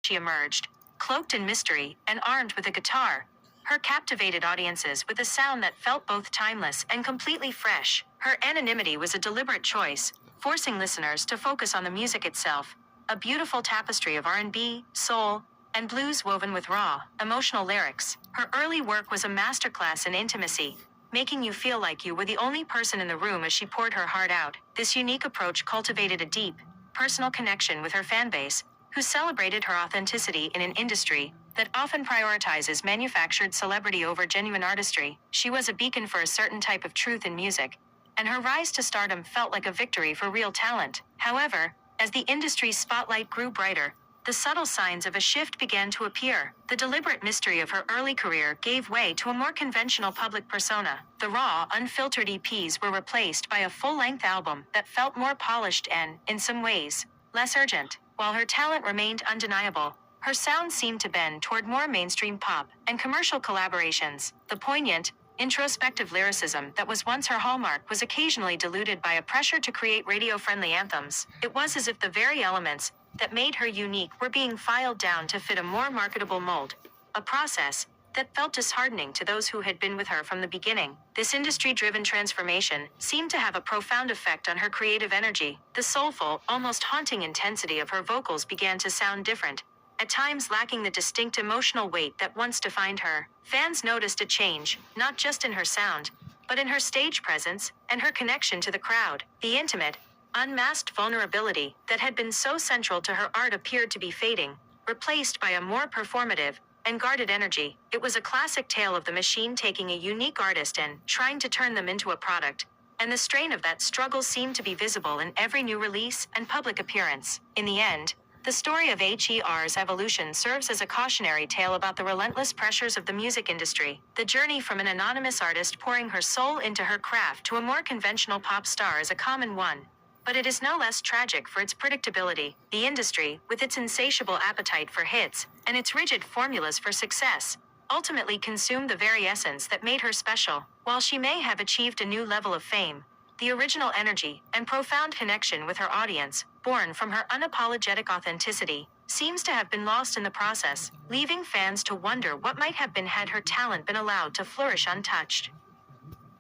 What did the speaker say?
she emerged, cloaked in mystery and armed with a guitar. Her captivated audiences with a sound that felt both timeless and completely fresh. Her anonymity was a deliberate choice, forcing listeners to focus on the music itself, a beautiful tapestry of R&B, soul, and blues woven with raw, emotional lyrics. Her early work was a masterclass in intimacy, making you feel like you were the only person in the room as she poured her heart out. This unique approach cultivated a deep, personal connection with her fanbase, who celebrated her authenticity in an industry that often prioritizes manufactured celebrity over genuine artistry. She was a beacon for a certain type of truth in music, and her rise to stardom felt like a victory for real talent. However, as the industry's spotlight grew brighter, the subtle signs of a shift began to appear. The deliberate mystery of her early career gave way to a more conventional public persona. The raw, unfiltered EPs were replaced by a full-length album that felt more polished and, in some ways, less urgent. While her talent remained undeniable, her sound seemed to bend toward more mainstream pop and commercial collaborations. The poignant, introspective lyricism that was once her hallmark was occasionally diluted by a pressure to create radio-friendly anthems. It was as if the very elements that made her unique were being filed down to fit a more marketable mold, a process that felt disheartening to those who had been with her from the beginning. This industry-driven transformation seemed to have a profound effect on her creative energy. The soulful, almost haunting intensity of her vocals began to sound different, at times lacking the distinct emotional weight that once defined her. Fans noticed a change, not just in her sound, but in her stage presence and her connection to the crowd. The intimate, unmasked vulnerability that had been so central to her art appeared to be fading, replaced by a more performative and guarded energy. It was a classic tale of the machine taking a unique artist and trying to turn them into a product, and the strain of that struggle seemed to be visible in every new release and public appearance. In the end, the story of HER's evolution serves as a cautionary tale about the relentless pressures of the music industry. The journey from an anonymous artist pouring her soul into her craft to a more conventional pop star is a common one, but it is no less tragic for its predictability. The industry, with its insatiable appetite for hits and its rigid formulas for success, ultimately consumed the very essence that made her special. While she may have achieved a new level of fame, the original energy and profound connection with her audience, born from her unapologetic authenticity, seems to have been lost in the process, leaving fans to wonder what might have been had her talent been allowed to flourish untouched.